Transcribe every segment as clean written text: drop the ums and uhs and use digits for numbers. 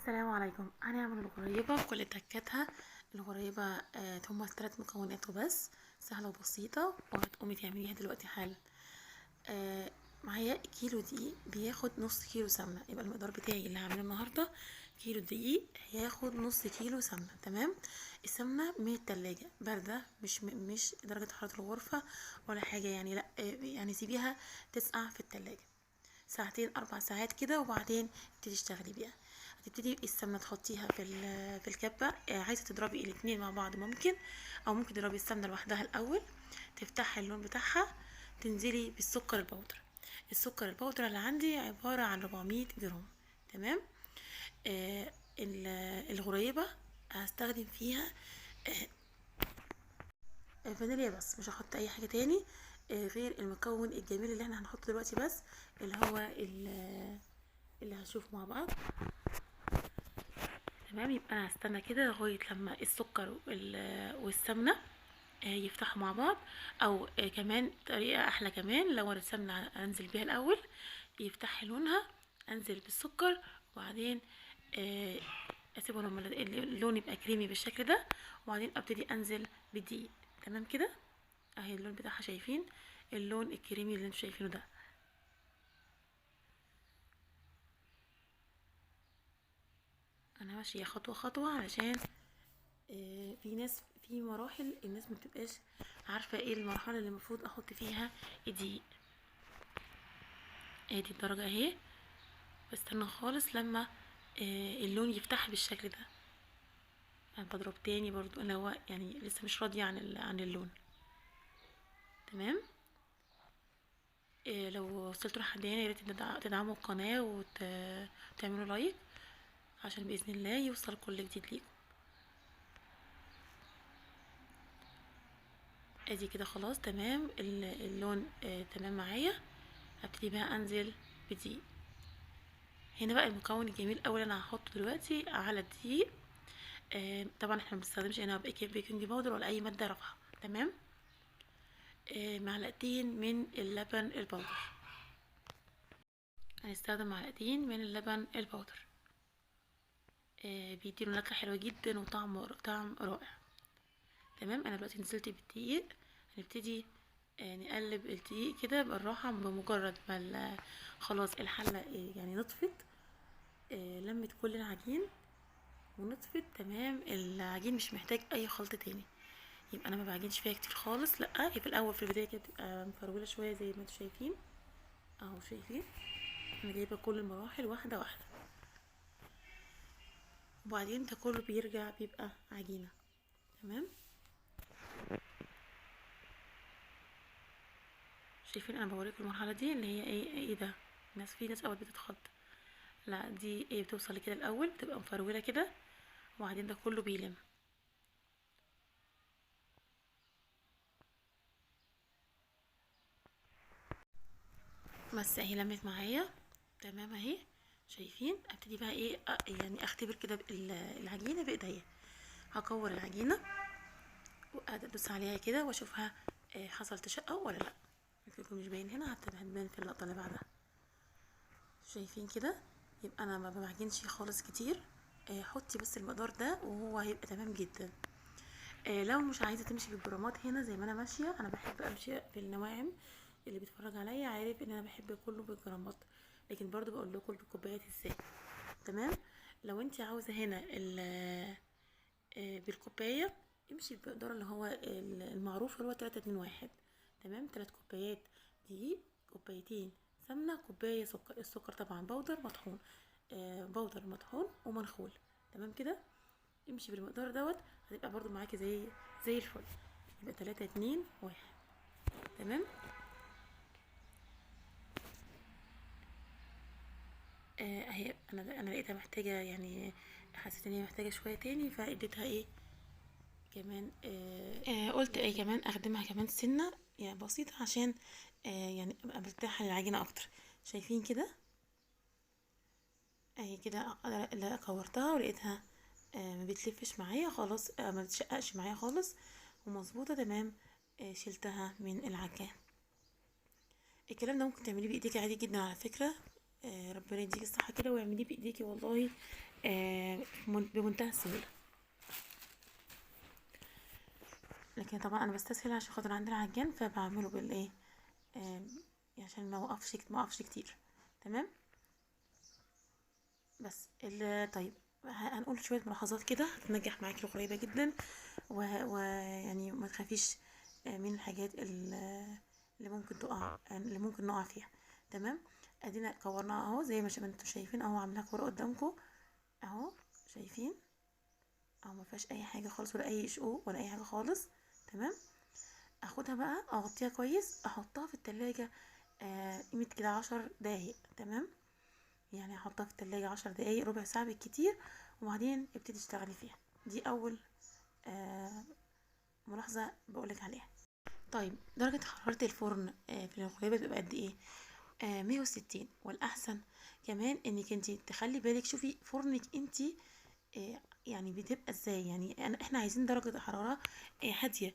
السلام عليكم. هنعمل الغريبة بكل تكاتها. الغريبة هما 3 مكونات وبس، سهلة وبسيطة وهتقومي تعمليها دلوقتي حالا. آه، معايا كيلو دقيق بياخد نص كيلو سمنة، يبقى المقدار بتاعي اللي هعمله النهاردة كيلو دقيق هياخد نص كيلو سمنة. تمام. السمنة من التلاجة باردة، مش درجة حرارة الغرفة ولا حاجة يعني، لا يعني سيبيها تسقع في التلاجة ساعتين 4 ساعات كده، وبعدين تبتدي تشتغلي بيها. هتبتدي السمنه تحطيها في الكبه. عايزه تضربي الاتنين مع بعض ممكن، او ممكن تضربي السمنه لوحدها الاول تفتحي اللون بتاعها، تنزلي بالسكر البودر. السكر البودر اللي عندي عباره عن 400 جرام. تمام. آه الغريبه هستخدم فيها فانيليا بس، مش هحط اي حاجه تاني غير المكون الجميل اللي احنا هنحطه دلوقتي بس، اللي هو اللي هنشوفه مع بعض. تمام. يبقى انا هستنى كده لغايه لما السكر والسمنه يفتحوا مع بعض، او كمان طريقه احلى كمان، لو السمنه انزل بيها الاول يفتح لونها، انزل بالسكر، وبعدين آه، اسيبه لما اللون يبقى كريمي بالشكل ده، وبعدين ابتدي انزل بالدقيق. تمام كده. اهي اللون بتاعها، شايفين اللون الكريمي اللي انتوا شايفينه ده. انا ماشيه خطوه خطوه علشان في مراحل الناس مبتبقاش عارفه ايه المرحله اللي المفروض احط فيها الدقيق. ادي الدرجه اهي. بستنى خالص لما اللون يفتح بالشكل ده. انا بضرب تاني برضو، اللي هو يعني لسه مش راضيه عن اللون. تمام. لو وصلتوا لحد هنا يا ريت تدعموا القناه وتعملوا لايك عشان باذن الله يوصل كل جديد ليكم. ادي كده خلاص تمام. اللون تمام معايا. هبتدي بقى انزل بدقيق. هنا بقى المكون الجميل اوي اللي انا هحطه دلوقتي على الدقيق. طبعا احنا مبنستخدمش هنا بيكنج باودر ولا اي ماده رافعه. تمام. معلقتين من اللبن البودر. هنستخدم معلقتين من اللبن البودر. بيديله نكهه حلوه جدا طعم رائع. تمام. انا دلوقتي نزلت بالدقيق. هنبتدي نقلب الدقيق كده بالراحه، بمجرد ما خلاص الحله يعني نطفت، لمت كل العجين ونطفت. تمام. العجين مش محتاج اي خلط تاني، يبقى انا ما بعجنش فيها كتير خالص. لا، هي في الاول في البدايه كده بتبقى مفروله شويه زي ما انتوا شايفين. اهو شايفين انا جايبه كل المراحل واحده واحده، وبعدين ده كله بيرجع بيبقى عجينه. تمام. شايفين انا بوريكم المرحله دي اللي هي ايه ده. في ناس اول بتتخض. لا، دي ايه، بتوصل كده الاول بتبقى مفروله كده، وبعدين ده كله بيلم. بس اهي لمت معايا. تمام اهي. شايفين. ابتدي بقى ايه يعني اختبر كده العجينه بايديا. هكور العجينه وادوس عليها كده واشوفها حصل تشقق ولا لا. يمكن مش باين هنا، هتبان في اللقطه اللي بعدها. شايفين كده. يبقى انا ما بعجنش خالص كتير. حطي بس المقدار ده وهو هيبقى تمام جدا. لو مش عايزه تمشي بالجرامات هنا زي ما انا ماشيه، انا بحب امشي بالنواعم. اللي بيتفرج عليا عارف ان انا بحب كله بالجرامات، لكن برضو بقول لكم بالكوبايات ازاي. تمام. لو انت عاوزه هنا بالكوبايه، امشي بمقدار اللي هو المعروف اللي هو 3 2 1. تمام. 3 كوبايات دقيق، كوبايتين سمنه، كوبايه سكر. السكر طبعا بودر مطحون، بودر مطحون ومنخول. تمام كده. امشي بالمقدار دوت، هتبقى برضو معاكي زي الفل. يبقى 3 2 1. تمام. اهي انا لقيتها محتاجه يعني، حسيت ان هي محتاجه شويه تاني فاديتها ايه كمان. قلت ايه كمان اخدمها كمان سنه يعني بسيطه عشان يعني ابقى مرتاحه للعجينه اكتر. شايفين كده. اهي كده اللي كورتها ولقيتها ما بتلفش معايا خلاص، ما بتشققش معايا خالص ومظبوطه تمام. شلتها من العجان. الكلام ده ممكن تعمليه بايديك عادي جدا على فكره. ربنا يديكي الصحه كده، واعمليه بايديكي والله بمنتهى السهوله. لكن طبعا انا بستسهل عشان خاطر عندي العجان، فبعمله بالايه آه عشان ما اوقفش كتير. تمام. بس طيب هنقول شويه ملاحظات كده هتنجح معاكي قريبه جدا، ويعني ما تخافيش من الحاجات اللي ممكن نقع فيها. تمام. ادينا كورناها اهو زي ما انتوا شايفين اهو، عاملاها كوره قدامكم اهو. شايفين اهو، ما فيهاش اي حاجه خالص، ولا اي شقوق ولا اي حاجه خالص. تمام. اخدها بقى اغطيها كويس، احطها في التلاجة قيمة كده 10 دقايق. تمام. يعني احطها في التلاجة 10 دقايق، ربع ساعة بالكتير، وبعدين ابتدي اشتغلي فيها. دي اول آه ملاحظة بقولك عليها. طيب درجة حرارة الفرن في الغليبة بتبقى قد ايه؟ 160. والاحسن كمان انك انتي تخلي بالك، شوفي فرنك انتي يعني بتبقى ازاي. يعني احنا عايزين درجة حرارة هادية،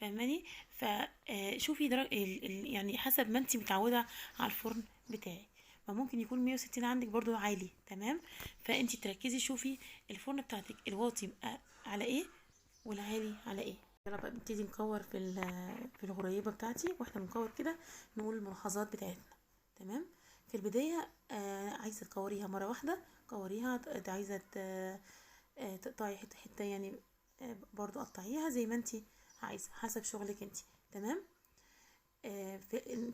فاهماني؟ فشوفي درجة يعني حسب ما انتي متعودة على الفرن بتاعك. فممكن يكون 160 عندك برضو عالي. تمام. فانتي تركزي شوفي الفرن بتاعتك الواطي يبقى على ايه والعالي على ايه. يلا بقى نبتدي نكور في الغريبة بتاعتي. واحنا بنكور كده نقول الملاحظات بتاعتنا. تمام. في البداية عايزة تكوريها مرة واحدة، كوريها. عايزة تقطعي حتة حتة يعني، برضو قطعيها زي ما انتي عايزة حسب شغلك انتي. تمام.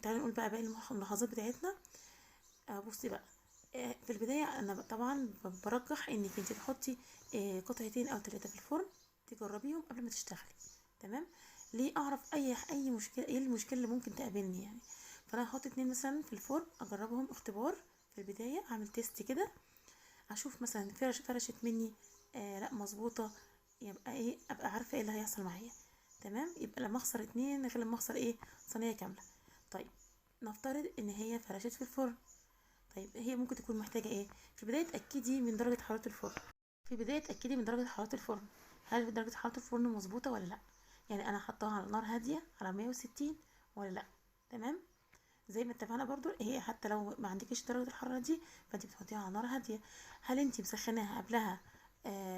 تعالي نقول بقى باقي الملاحظات بتاعتنا. بصي بقى، في البداية انا طبعا برجح انك انتي تحطي قطعتين او 3 في الفرن، تجربيهم قبل ما تشتغلي. تمام. ليه؟ اعرف اي مشكلة، ايه المشكلة اللي ممكن تقابلني يعني. فانا هحط 2 مثلا في الفرن، اجربهم اختبار في البداية، اعمل تيست كده، اشوف مثلا فرشت مني لا مظبوطه، يبقى ايه، ابقى عارفه ايه اللي هيحصل معايا. تمام. يبقى لما اخسر 2 غير لما اخسر ايه، صينيه كامله. طيب نفترض ان هي فرشت في الفرن. طيب هي ممكن تكون محتاجه ايه؟ في البدايه اتاكدي من درجه حراره الفرن. هل درجه حراره الفرن مظبوطه ولا لا؟ يعني انا حطاها على نار هاديه على 160 ولا لا. تمام. زي ما اتفقنا برضو، هي حتى لو ما عندكش درجة الحرارة دي فانت بتحطيها على نار هادية. هل انت مسخناها قبلها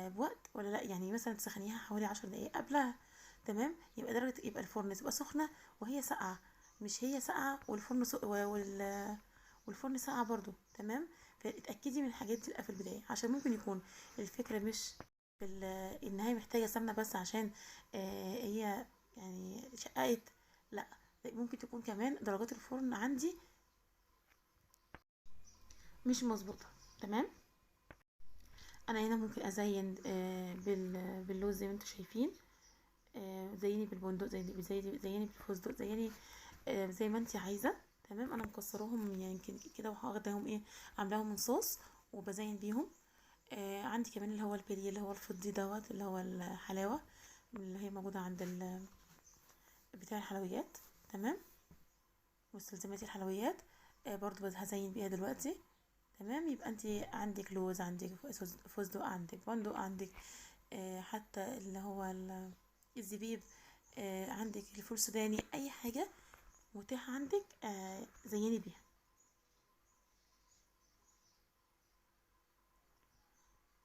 بوقت ولا لا؟ يعني مثلا تسخنيها حوالي 10 دقايق قبلها. تمام. يبقى الفرن تبقى سخنة وهي ساقعة، مش هي ساقعة والفرن ساقعة برضو. تمام. فاتأكدي من الحاجات دي في البداية، عشان ممكن يكون الفكرة مش في ان هي محتاجة سمنة بس عشان هي يعني شققت. لا، ممكن تكون كمان درجات الفرن عندي مش مظبوطه. تمام. انا هنا ممكن ازين باللوز زي ما انتم شايفين، زيني بالبندق، زيني بالفستق، زيني زي ما انت عايزه. تمام. انا مكسراهم يعني كده، وهاخدهم ايه، عاملاهم من صوص وبزين بيهم. عندي كمان اللي هو البري، اللي هو الفضي دوت، اللي هو الحلاوه اللي هي موجوده عند بتاع الحلويات. تمام. مستلزمات الحلويات برضو هزين بيها دلوقتي. تمام. يبقى انت عندك لوز، عندك فستق، عندك بندق، عندك حتى اللي هو الزبيب، عندك الفول السوداني، اي حاجة متاحة عندك زيني بيها.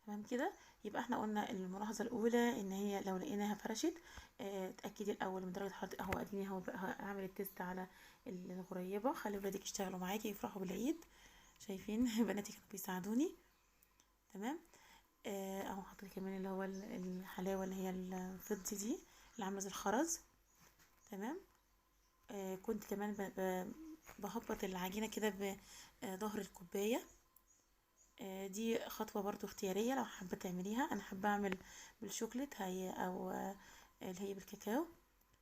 تمام كده. يبقى احنا قلنا الملاحظة الاولى ان هي لو لقيناها فرشت، اتأكدي الاول من درجة حرارة. اهو اديني اهو بقى هعمل التست على الغريبة. خلي ولادك يشتغلوا معاكي يفرحوا بالعيد. شايفين بناتي كانوا بيساعدوني. تمام. اهو حطيت كمان اللي هو الحلاوه اللي هي الفضي دي، اللي عامله زي الخرز. تمام. كنت كمان بهبط العجينه كده بظهر الكوبايه. دي خطوه برضو اختياريه لو حابه تعمليها. انا حابه اعمل بالشوكليت هي او اللي هي بالكاكاو.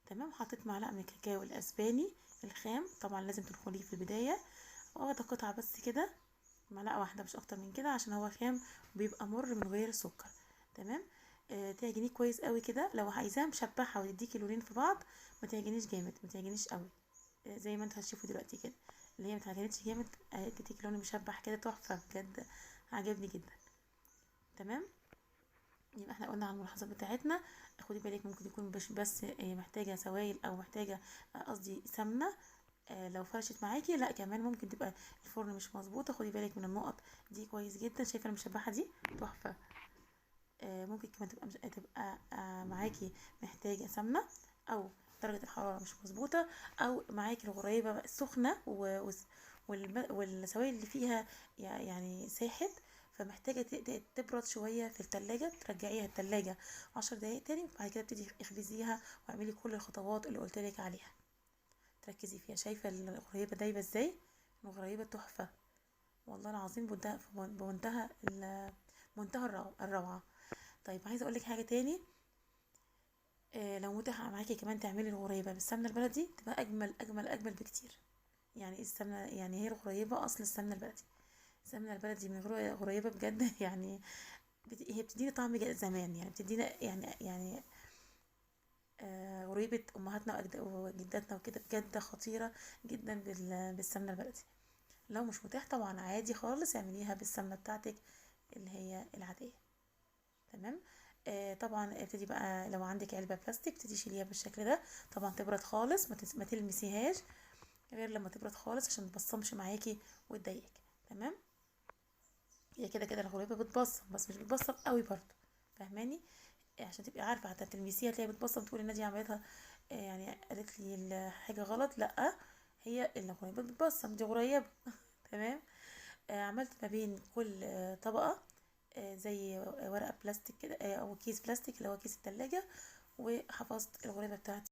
تمام. حطيت معلقه من الكاكاو الاسباني الخام، طبعا لازم تدخليه في البدايه، واخده قطعه بس كده، معلقه واحده مش اكتر من كده، عشان هو خام وبيبقى مر من غير سكر. تمام. تعجنيه كويس قوي كده. لو عايزاه مشبعه وتديكي لونين في بعض، ما تعجنيش جامد، ما تعجنيش قوي. زي ما انتوا هتشوفوا دلوقتي كده، اللي هي ما تعجنتش جامد، تديكي لون مشبع كده تحفه بجد، عجبني جدا. تمام. يبقى احنا قلنا على الملاحظات بتاعتنا. خدي بالك ممكن يكون بس محتاجه سوائل، او محتاجه قصدي سمنه. لو فرشت معاكي لا كمان ممكن تبقى الفرن مش مظبوطه، خدي بالك من النقط دي كويس جدا. شايفه المشبحه دي تحفه. ممكن كمان تبقى مش تبقى معاكي محتاجه سمنه، او درجه الحراره مش مظبوطه، او معاكي الغريبه سخنه والسوائل اللي فيها يعني ساحت، فمحتاجه تبرد شويه في التلاجة، ترجعيها التلاجة 10 دقايق تاني، وبعد كده ابتدي اخبزيها واعملي كل الخطوات اللي قلتلك عليها، تركزي فيها. شايفه الغريبه دايبه ازاي؟ الغريبه تحفه والله العظيم، منتهى الروعه. طيب عايزه اقول لك حاجه تاني، لو متاح معاكي كمان تعملي الغريبه بالسمنه البلدي تبقى اجمل اجمل اجمل بكتير. يعني إيه السمنه؟ يعني هي الغريبه اصل السمنه البلدي. السمنه البلدي من غير غريبه بجد يعني هي بتدينا طعم زمان، يعني بتدينا يعني غريبه امهاتنا وجداتنا وكده بجد خطيره جدا بالسمنه البلدي. لو مش متاح طبعا عادي خالص اعمليها بالسمنه بتاعتك اللي هي العاديه. تمام. طبعا ابتدي بقى لو عندك علبه بلاستيك ابتدي شيليها بالشكل ده، طبعا تبرد خالص، ما تلمسيهاش غير لما تبرد خالص عشان متبصمش معاكي وتضايقك. تمام. هي كده كده الغريبه بتبصم بس مش بتبصم قوي برضو، فاهماني؟ عشان تبقي عارفه حتى تلمسيها تلاقيها بتبصم تقولي النادي عملتها يعني قالت لي الحاجه غلط، لا هي الغريبه بتبصم دي غريبه. تمام. عملت ما بين كل طبقة زي ورقة بلاستيك كده، أو كيس بلاستيك اللي هو كيس التلاجة، وحفظت الغريبة بتاعتي.